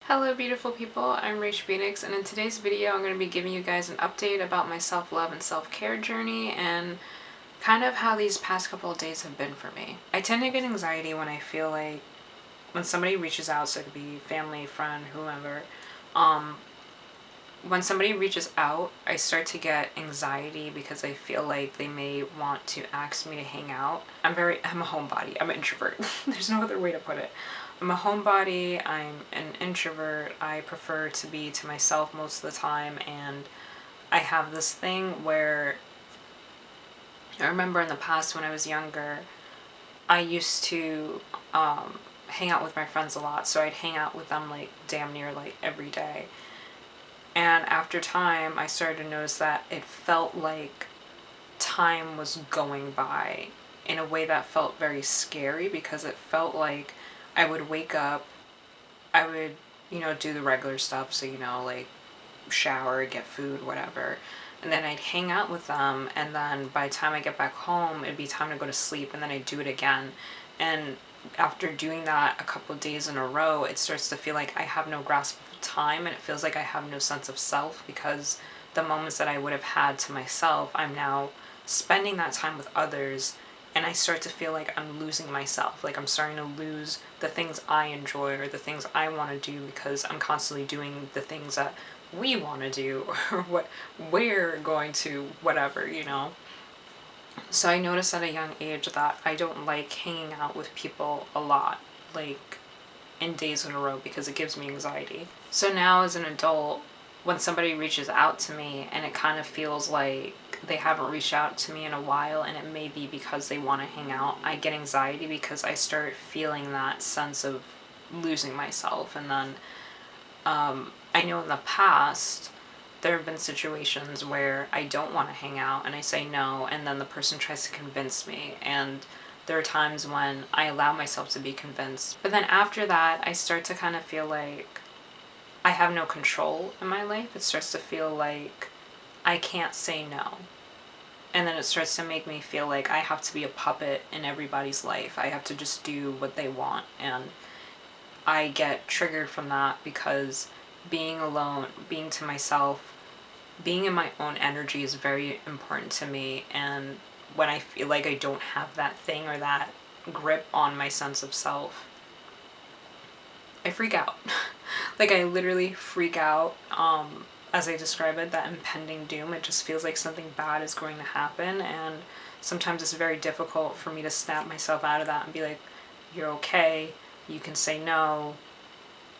Hello beautiful people, I'm RaishPhoenix, and in today's video I'm going to be giving you guys an update about my self-love and self-care journey and kind of how these past couple of days have been for me. I tend to get anxiety when I feel like when somebody reaches out, so it could be family, friend, whoever, when somebody reaches out, I start to get anxiety because I feel like they may want to ask me to hang out. I'm a homebody. I'm an introvert. There's no other way to put it. I'm a homebody. I'm an introvert. I prefer to be to myself most of the time, and I have this thing where I remember in the past when I was younger, I used to hang out with my friends a lot, so I'd hang out with them like damn near like every day. And after time, I started to notice that it felt like time was going by in a way that felt very scary, because it felt like I would wake up, I would, do the regular stuff. So, like shower, get food, whatever. And then I'd hang out with them. And then by the time I get back home, it'd be time to go to sleep. And then I'd do it again. And after doing that a couple of days in a row, it starts to feel like I have no grasp of time, and it feels like I have no sense of self, because the moments that I would have had to myself, I'm now spending that time with others, and I start to feel like I'm losing myself. Like I'm starting to lose the things I enjoy or the things I want to do, because I'm constantly doing the things that we want to do or what we're going to, whatever. So I noticed at a young age that I don't like hanging out with people a lot, like in days in a row, because it gives me anxiety. So now as an adult, when somebody reaches out to me and it kind of feels like they haven't reached out to me in a while, and it may be because they want to hang out, I get anxiety because I start feeling that sense of losing myself. And then I know in the past there have been situations where I don't want to hang out and I say no, and then the person tries to convince me, and there are times when I allow myself to be convinced. But then after that, I start to kind of feel like I have no control in my life. It starts to feel like I can't say no. And then it starts to make me feel like I have to be a puppet in everybody's life. I have to just do what they want. And I get triggered from that, because being alone, being to myself, being in my own energy is very important to me. And when I feel like I don't have that thing or that grip on my sense of self, I freak out. Like I literally freak out. As I describe it, that impending doom, it just feels like something bad is going to happen. And sometimes it's very difficult for me to snap myself out of that and be like, you're okay, you can say no,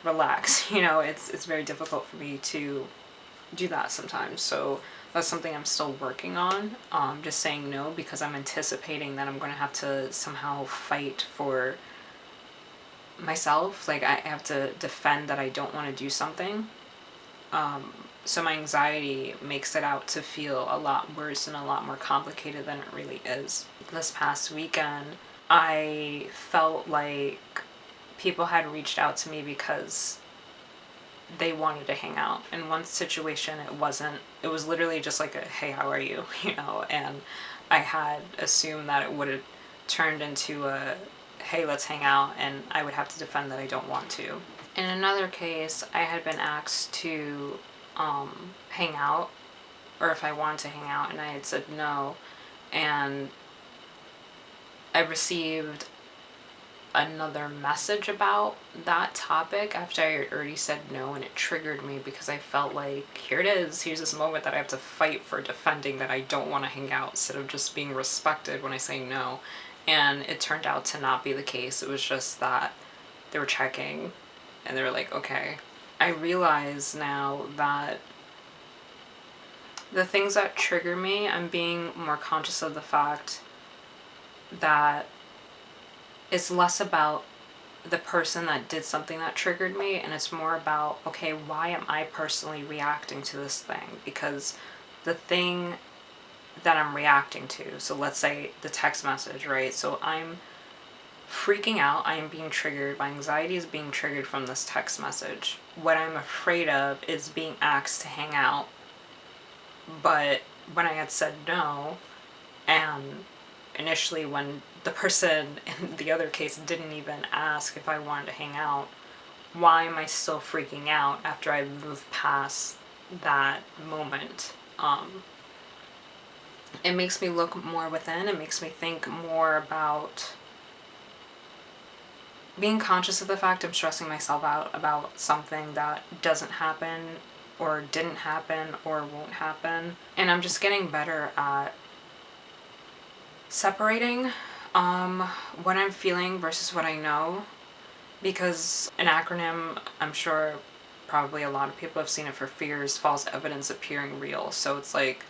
relax. It's very difficult for me to do that sometimes. So that's something I'm still working on, just saying no, because I'm anticipating that I'm going to have to somehow fight for myself. Like I have to defend that I don't want to do something. So my anxiety makes it out to feel a lot worse and a lot more complicated than it really is. This past weekend, I felt like people had reached out to me because they wanted to hang out. In one situation, it was literally just like a, hey, how are you? And I had assumed that it would have turned into a, hey, let's hang out, and I would have to defend that I don't want to. In another case, I had been asked to hang out, or if I wanted to hang out, and I had said no, and I received another message about that topic after I had already said no, and it triggered me because I felt like, here it is, here's this moment that I have to fight for defending that I don't want to hang out, instead of just being respected when I say no. And it turned out to not be the case. It was just that they were checking and they were like, okay. I realize now that the things that trigger me, I'm being more conscious of the fact that it's less about the person that did something that triggered me, and it's more about, okay, why am I personally reacting to this thing? Because the thing that I'm reacting to, so let's say the text message, right? So I'm freaking out, I am being triggered, my anxiety is being triggered from this text message. What I'm afraid of is being asked to hang out, but when I had said no, and initially when the person in the other case didn't even ask if I wanted to hang out, why am I still freaking out after I move past that moment? It makes me look more within. It makes me think more about being conscious of the fact I'm stressing myself out about something that doesn't happen or didn't happen or won't happen. And I'm just getting better at separating what I'm feeling versus what I know. Because an acronym, I'm sure probably a lot of people have seen it for fear, is false evidence appearing real. So it's like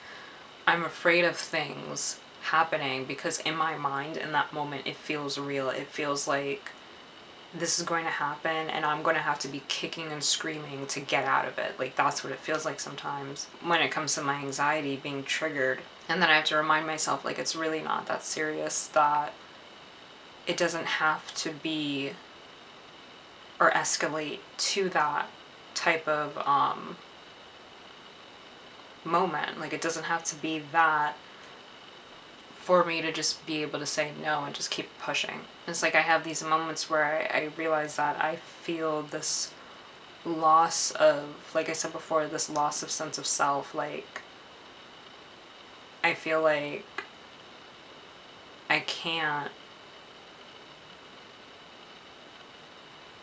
I'm afraid of things happening because in my mind in that moment it feels real. It feels like this is going to happen and I'm going to have to be kicking and screaming to get out of it. Like that's what it feels like sometimes when it comes to my anxiety being triggered. And then I have to remind myself like it's really not that serious, that it doesn't have to be or escalate to that type of moment. Like it doesn't have to be that for me to just be able to say no and just keep pushing. It's like I have these moments where I realize that I feel this loss of, like I said before, this loss of sense of self. Like I feel like I can't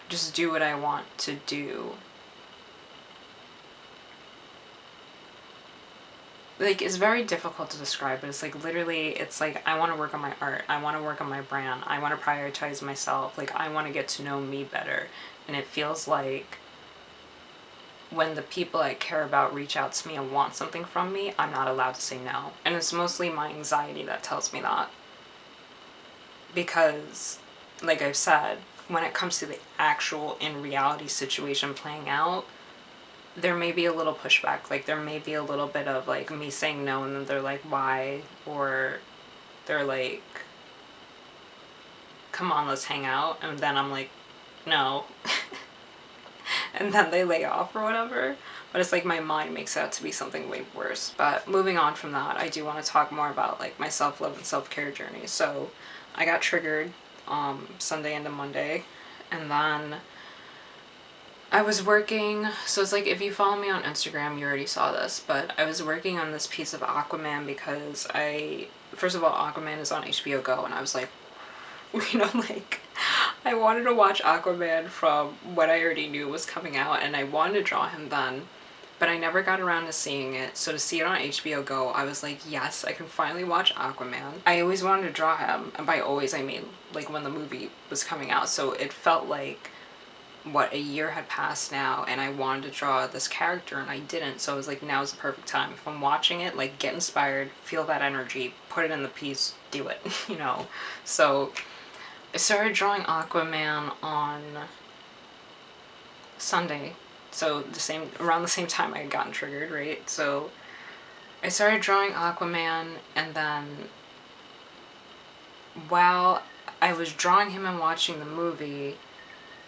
just do what I want to do. Like it's very difficult to describe, but it's like literally it's like I want to work on my art, I want to work on my brand, I want to prioritize myself, like I want to get to know me better. And it feels like when the people I care about reach out to me and want something from me, I'm not allowed to say no. And it's mostly my anxiety that tells me that. Because like I've said, when it comes to the actual in reality situation playing out, there may be a little pushback. Like there may be a little bit of like me saying no and then they're like, why? Or they're like, come on, let's hang out. And then I'm like, no. And then they lay off or whatever. But it's like my mind makes it out to be something way worse. But moving on from that, I do want to talk more about like my self-love and self-care journey. So I got triggered Sunday into Monday. And then I was working, so it's like if you follow me on Instagram, you already saw this, but I was working on this piece of Aquaman because first of all, Aquaman is on HBO Go, and I was like, you know, like, I wanted to watch Aquaman from what I already knew was coming out, and I wanted to draw him then, but I never got around to seeing it, so to see it on HBO Go, I was like, yes, I can finally watch Aquaman. I always wanted to draw him, and by always, I mean, like, when the movie was coming out, so it felt like a year had passed now and I wanted to draw this character and I didn't, so I was like, now's the perfect time. If I'm watching it, like get inspired, feel that energy, put it in the piece, do it, you know. So I started drawing Aquaman on Sunday, so around the same time I had gotten triggered, right? So I started drawing Aquaman, and then while I was drawing him and watching the movie,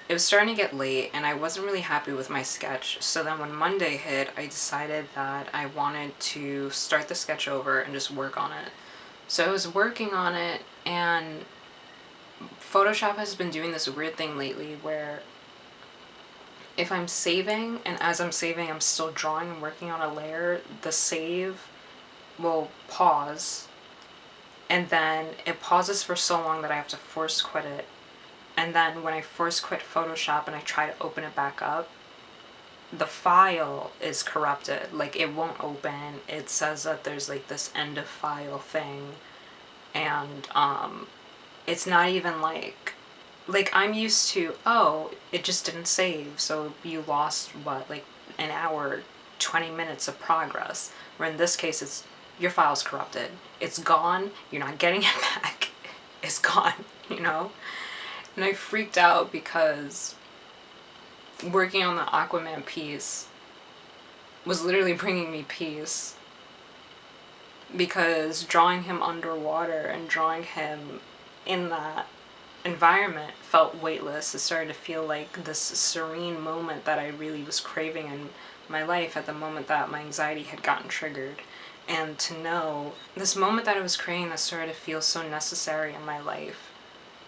it was starting to get late and I wasn't really happy with my sketch. So then when Monday hit, I decided that I wanted to start the sketch over and just work on it. So I was working on it, and Photoshop has been doing this weird thing lately where if I'm saving and as I'm saving I'm still drawing and working on a layer, the save will pause, and then it pauses for so long that I have to force quit it. And then when I force quit Photoshop and I try to open it back up, the file is corrupted. Like it won't open. It says that there's like this end of file thing. And it's not even like I'm used to, oh, it just didn't save. So you lost what, like an hour, 20 minutes of progress. Where in this case, it's your file's corrupted. It's gone. You're not getting it back. It's gone, you know? And I freaked out because working on the Aquaman piece was literally bringing me peace. Because drawing him underwater and drawing him in that environment felt weightless. It started to feel like this serene moment that I really was craving in my life at the moment that my anxiety had gotten triggered. And to know this moment that I was craving that started to feel so necessary in my life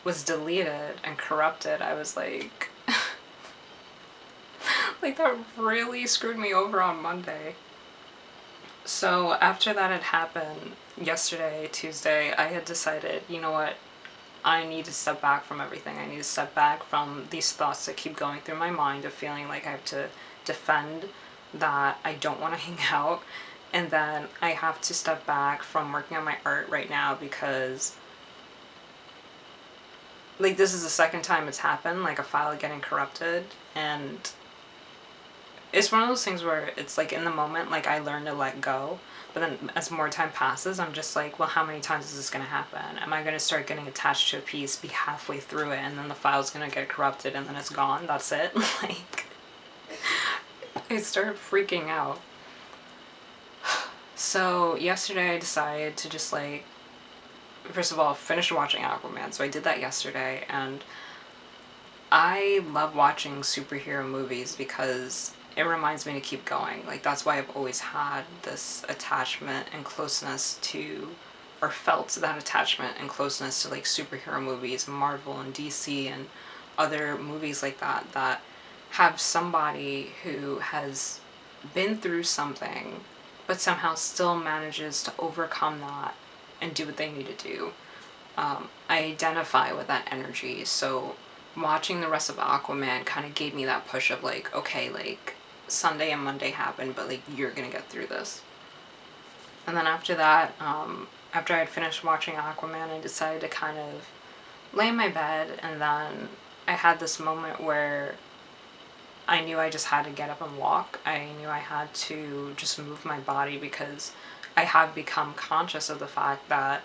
was deleted and corrupted. I was like, Like that really screwed me over on Monday. So after that had happened yesterday, Tuesday, I had decided, you know what? I need to step back from everything. I need to step back from these thoughts that keep going through my mind of feeling like I have to defend that I don't want to hang out. And then I have to step back from working on my art right now because like this is the second time it's happened, like a file getting corrupted, and it's one of those things where it's like in the moment, like I learn to let go, but then as more time passes, I'm just like, well, how many times is this going to happen? Am I going to start getting attached to a piece, be halfway through it, and then the file's going to get corrupted and then it's gone? That's it? Like, I started freaking out. So yesterday I decided to just like, first of all, finish watching Aquaman. So I did that yesterday, and I love watching superhero movies because it reminds me to keep going. Like that's why I've always had this attachment and closeness to, or felt that attachment and closeness to like superhero movies, Marvel and DC and other movies like that that have somebody who has been through something but somehow still manages to overcome that and do what they need to do. I identify with that energy, so watching the rest of Aquaman kind of gave me that push of like, okay, like Sunday and Monday happened, but like you're gonna get through this. And then after that, after I had finished watching Aquaman, I decided to kind of lay in my bed, and then I had this moment where I knew I just had to get up and walk. I knew I had to just move my body because I have become conscious of the fact that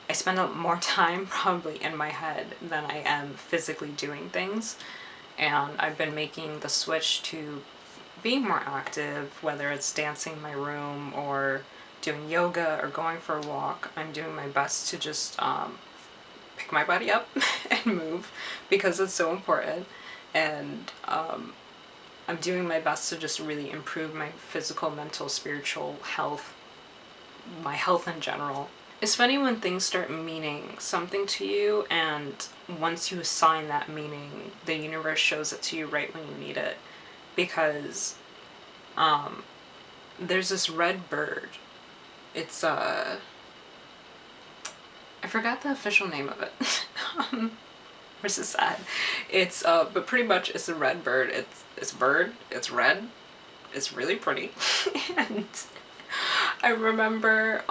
I spend more time probably in my head than I am physically doing things. And I've been making the switch to being more active, whether it's dancing in my room or doing yoga or going for a walk. I'm doing my best to just pick my body up and move because it's so important. And I'm doing my best to just really improve my physical, mental, spiritual health, my health in general. It's funny when things start meaning something to you, and once you assign that meaning, the universe shows it to you right when you need it. Because there's this red bird. It's I forgot the official name of it. Which is sad. It's but pretty much it's a red bird. It's a bird. It's red. It's really pretty. And I remember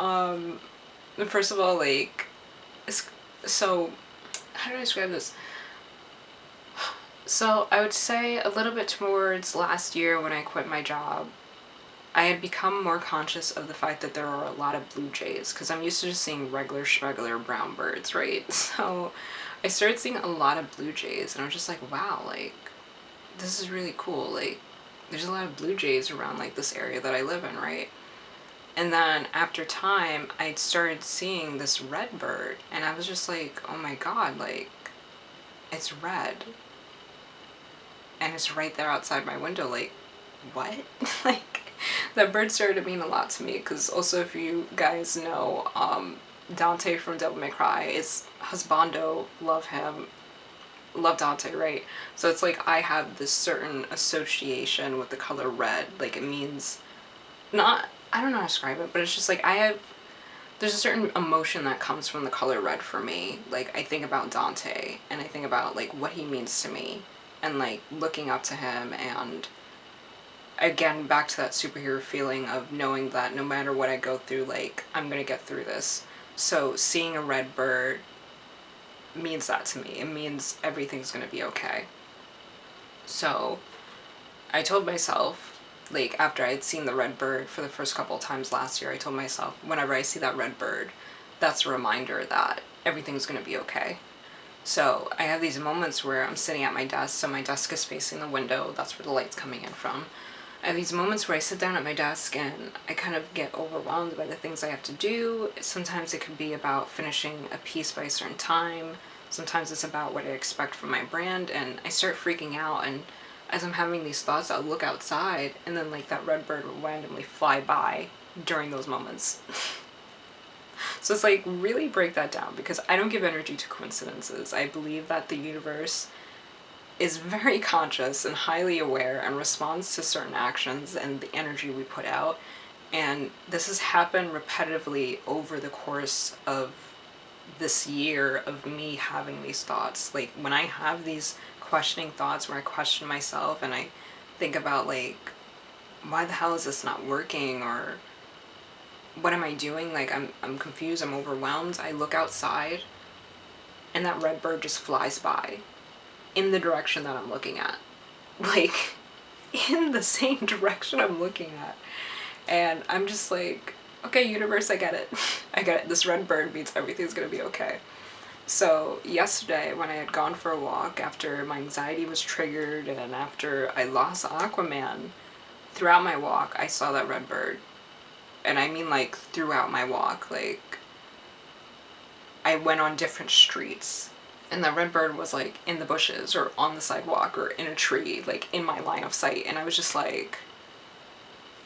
first of all, like, so how do I describe this? So I would say a little bit towards last year when I quit my job, I had become more conscious of the fact that there are a lot of blue jays, because I'm used to just seeing regular schmegular brown birds, right? So I started seeing a lot of blue jays, and I was just like, wow, like, this is really cool. Like, there's a lot of blue jays around, like, this area that I live in, right? And then after time, I started seeing this red bird, and I was just like, oh my god, like, it's red. And it's right there outside my window, like, what? Like, that bird started to mean a lot to me, because also if you guys know, Dante from Devil May Cry is husbando, love him, love Dante, right? So it's like I have this certain association with the color red, like it means, not, I don't know how to describe it, but it's just like there's a certain emotion that comes from the color red for me. Like I think about Dante, and I think about like what he means to me, and like looking up to him, and again back to that superhero feeling of knowing that no matter what I go through, like I'm gonna get through this. So seeing a red bird means that to me. It means everything's gonna be okay. So I told myself, like after I had seen the red bird for the first couple of times last year, I told myself whenever I see that red bird, that's a reminder that everything's gonna be okay. So I have these moments where I'm sitting at my desk, so my desk is facing the window, that's where the light's coming in from. I have these moments where I sit down at my desk and I kind of get overwhelmed by the things I have to do. Sometimes it could be about finishing a piece by a certain time. Sometimes it's about what I expect from my brand, and I start freaking out, and as I'm having these thoughts, I'll look outside and then like that red bird will randomly fly by during those moments. So it's like really break that down, because I don't give energy to coincidences. I believe that the universe is very conscious and highly aware and responds to certain actions and the energy we put out. And this has happened repetitively over the course of this year of me having these thoughts. Like when I have these questioning thoughts where I question myself and I think about like, why the hell is this not working, or what am I doing? Like I'm confused, I'm overwhelmed. I look outside and that red bird just flies by in the direction that I'm looking at. Like in the same direction I'm looking at. And I'm just like, okay, universe, I get it. I get it. This red bird means everything's gonna be okay. So yesterday when I had gone for a walk after my anxiety was triggered and after I lost Aquaman, throughout my walk I saw that red bird. And I mean like throughout my walk, like I went on different streets and the red bird was like in the bushes or on the sidewalk or in a tree, like in my line of sight. And I was just like,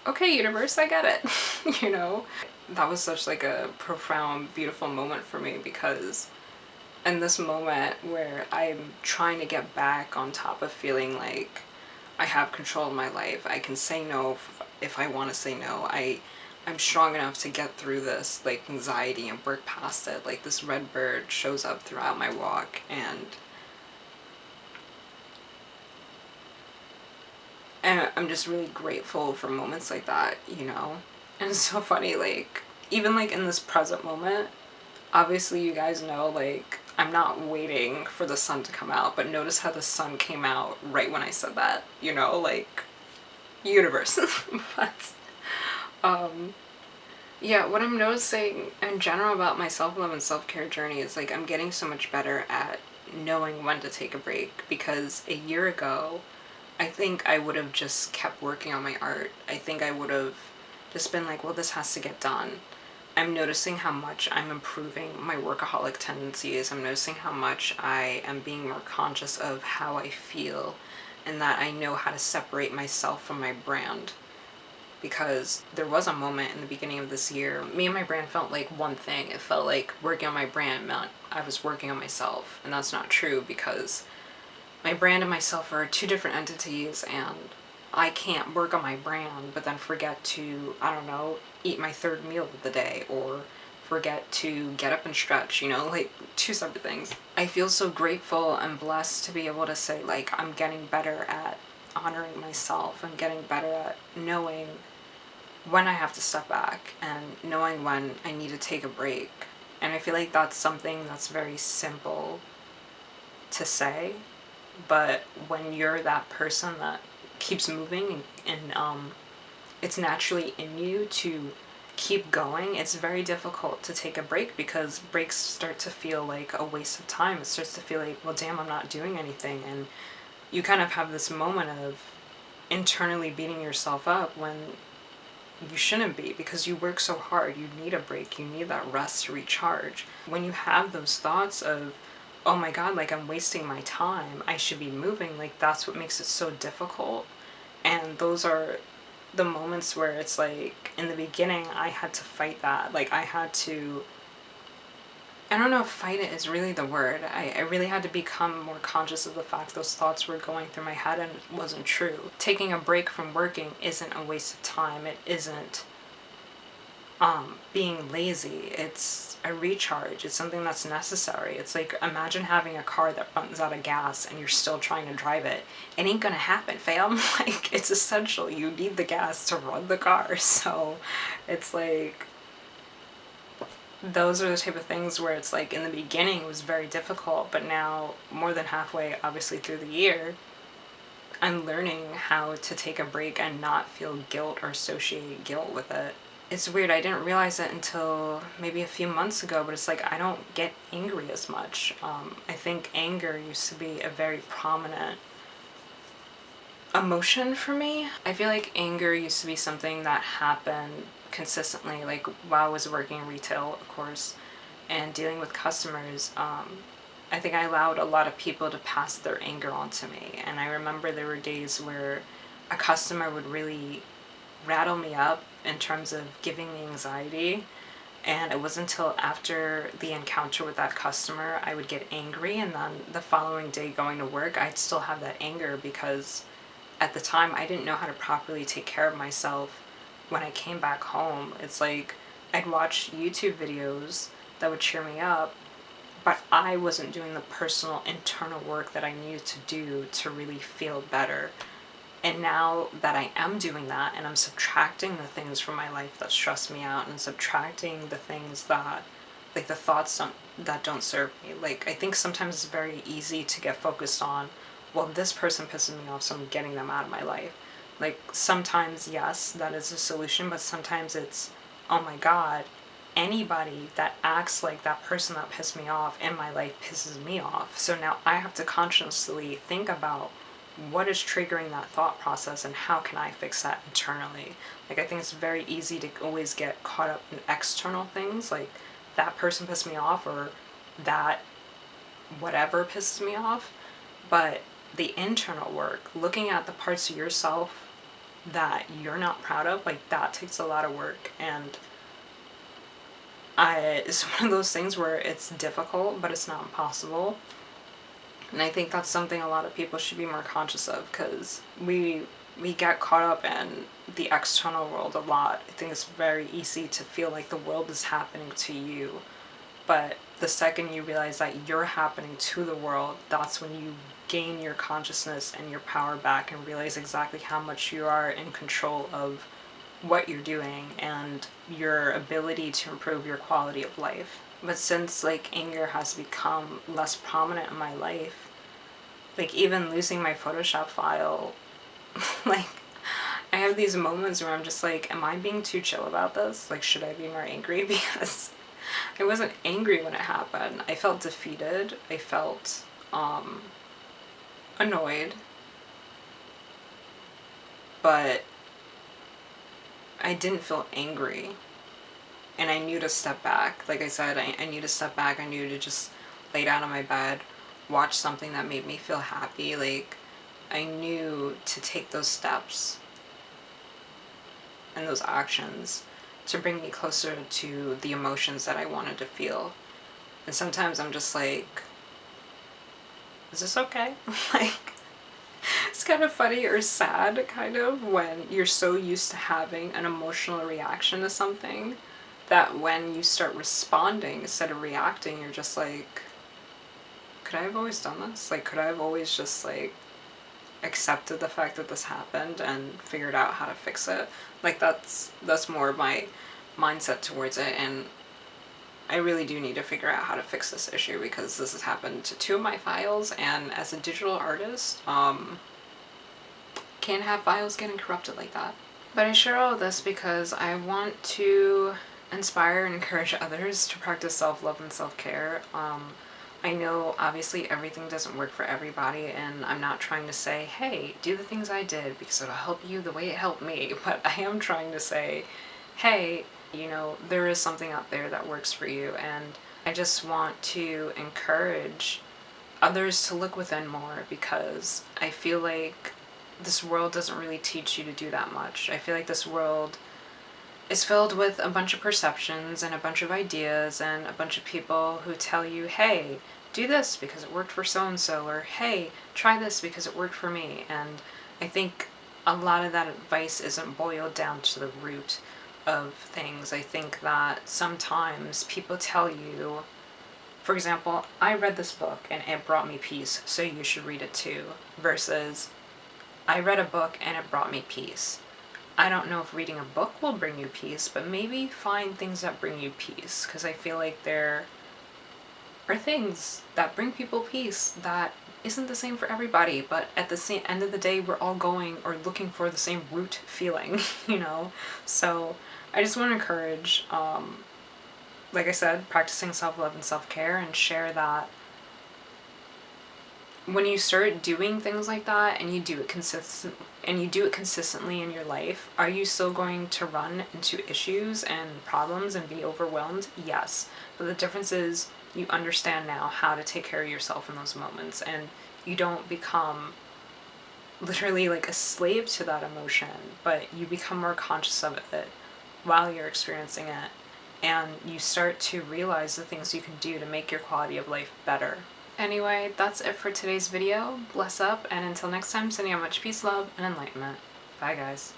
okay, universe, I get it. You know? That was such like a profound, beautiful moment for me, because in this moment where I'm trying to get back on top of feeling like I have control of my life, I can say no if I want to say no. I'm strong enough to get through this like anxiety and work past it. Like this red bird shows up throughout my walk, and I'm just really grateful for moments like that, you know? And it's so funny, like, even like in this present moment, obviously you guys know, like, I'm not waiting for the sun to come out, but notice how the sun came out right when I said that, you know? Like, universe. But, yeah, what I'm noticing in general about my self-love and self-care journey is like I'm getting so much better at knowing when to take a break, because a year ago, I think I would have just kept working on my art. I think I would have just been like, well, this has to get done. I'm noticing how much I'm improving my workaholic tendencies. I'm noticing how much I am being more conscious of how I feel, and that I know how to separate myself from my brand. Because there was a moment in the beginning of this year, me and my brand felt like one thing. It felt like working on my brand meant I was working on myself, and that's not true, because my brand and myself are two different entities, and I can't work on my brand but then forget to, I don't know, eat my third meal of the day, or forget to get up and stretch, you know, like two separate things. I feel so grateful and blessed to be able to say, like, I'm getting better at honoring myself. I'm getting better at knowing when I have to step back and knowing when I need to take a break. And I feel like that's something that's very simple to say, but when you're that person that keeps moving and it's naturally in you to keep going, it's very difficult to take a break, because breaks start to feel like a waste of time. It starts to feel like, well, damn, I'm not doing anything. And you kind of have this moment of internally beating yourself up when you shouldn't be, because you work so hard. You need a break. You need that rest to recharge. When you have those thoughts of, oh my god, like I'm wasting my time, I should be moving, like that's what makes it so difficult. And those are the moments where it's like, in the beginning, I had to fight that. Like I had to, I don't know if fight it is really the word. I really had to become more conscious of the fact those thoughts were going through my head and it wasn't true. Taking a break from working isn't a waste of time. It isn't being lazy. It's a recharge. It's something that's necessary. It's like, imagine having a car that runs out of gas and you're still trying to drive it. It ain't gonna happen, fam. Like, it's essential. You need the gas to run the car. So it's like, those are the type of things where it's like, in the beginning it was very difficult, but now more than halfway, obviously, through the year, I'm learning how to take a break and not feel guilt or associate guilt with it. It's weird, I didn't realize it until maybe a few months ago, but it's like I don't get angry as much. I think anger used to be a very prominent emotion for me. I feel like anger used to be something that happened consistently, like while I was working retail, of course, and dealing with customers. I think I allowed a lot of people to pass their anger on to me, and I remember there were days where a customer would really rattle me up in terms of giving me anxiety, And it wasn't until after the encounter with that customer I would get angry, and then the following day going to work, I'd still have that anger because at the time I didn't know how to properly take care of myself when I came back home. It's like I'd watch YouTube videos that would cheer me up, but I wasn't doing the personal internal work that I needed to do to really feel better. And now that I am doing that and I'm subtracting the things from my life that stress me out and subtracting the things that, like the thoughts that don't serve me. Like, I think sometimes it's very easy to get focused on, well, this person pisses me off, so I'm getting them out of my life. Like, sometimes, yes, that is a solution, but sometimes it's, oh my God, anybody that acts like that person that pissed me off in my life pisses me off. So now I have to consciously think about what is triggering that thought process and how can I fix that internally. Like, I think it's very easy to always get caught up in external things, like that person pissed me off or that whatever pisses me off. But the internal work, looking at the parts of yourself that you're not proud of, like that takes a lot of work. And it's one of those things where it's difficult, but it's not impossible. And I think that's something a lot of people should be more conscious of, because we get caught up in the external world a lot. I think it's very easy to feel like the world is happening to you. But the second you realize that you're happening to the world, that's when you gain your consciousness and your power back and realize exactly how much you are in control of what you're doing and your ability to improve your quality of life. But since like anger has become less prominent in my life, like even losing my Photoshop file, like I have these moments where I'm just like, am I being too chill about this? Like, should I be more angry? Because I wasn't angry when it happened. I felt defeated. I felt annoyed. But I didn't feel angry. And I knew to step back. Like I said, I knew to step back. I knew to just lay down on my bed, watch something that made me feel happy. Like, I knew to take those steps and those actions to bring me closer to the emotions that I wanted to feel. And sometimes I'm just like, is this okay? Like, it's kind of funny or sad, kind of, when you're so used to having an emotional reaction to something that when you start responding instead of reacting, you're just like, could I have always done this? Like, could I have always just, like, accepted the fact that this happened and figured out how to fix it? Like, that's more of my mindset towards it, and I really do need to figure out how to fix this issue, because this has happened to 2 of my files, and as a digital artist, can't have files getting corrupted like that. But I share all of this because I want to inspire and encourage others to practice self-love and self-care. I know obviously everything doesn't work for everybody, and I'm not trying to say, hey, do the things I did because it'll help you the way it helped me, but I am trying to say, hey, you know, there is something out there that works for you, and I just want to encourage others to look within more, because I feel like this world doesn't really teach you to do that much. I feel like this world is filled with a bunch of perceptions and a bunch of ideas and a bunch of people who tell you, hey, do this because it worked for so-and-so, or hey, try this because it worked for me. And I think a lot of that advice isn't boiled down to the root of things. I think that sometimes people tell you, for example, I read this book and it brought me peace, so you should read it too, versus I read a book and it brought me peace. I don't know if reading a book will bring you peace, but maybe find things that bring you peace, because I feel like there are things that bring people peace that isn't the same for everybody, but at the same end of the day, we're all going or looking for the same root feeling, you know? So I just want to encourage, like I said, practicing self-love and self-care, and share that when you start doing things like that and you do it consistently in your life, are you still going to run into issues and problems and be overwhelmed? Yes. But the difference is you understand now how to take care of yourself in those moments, and you don't become literally like a slave to that emotion, but you become more conscious of it while you're experiencing it. and you start to realize the things you can do to make your quality of life better. Anyway, that's it for today's video. Bless up, and until next time, sending out much peace, love, and enlightenment. Bye guys.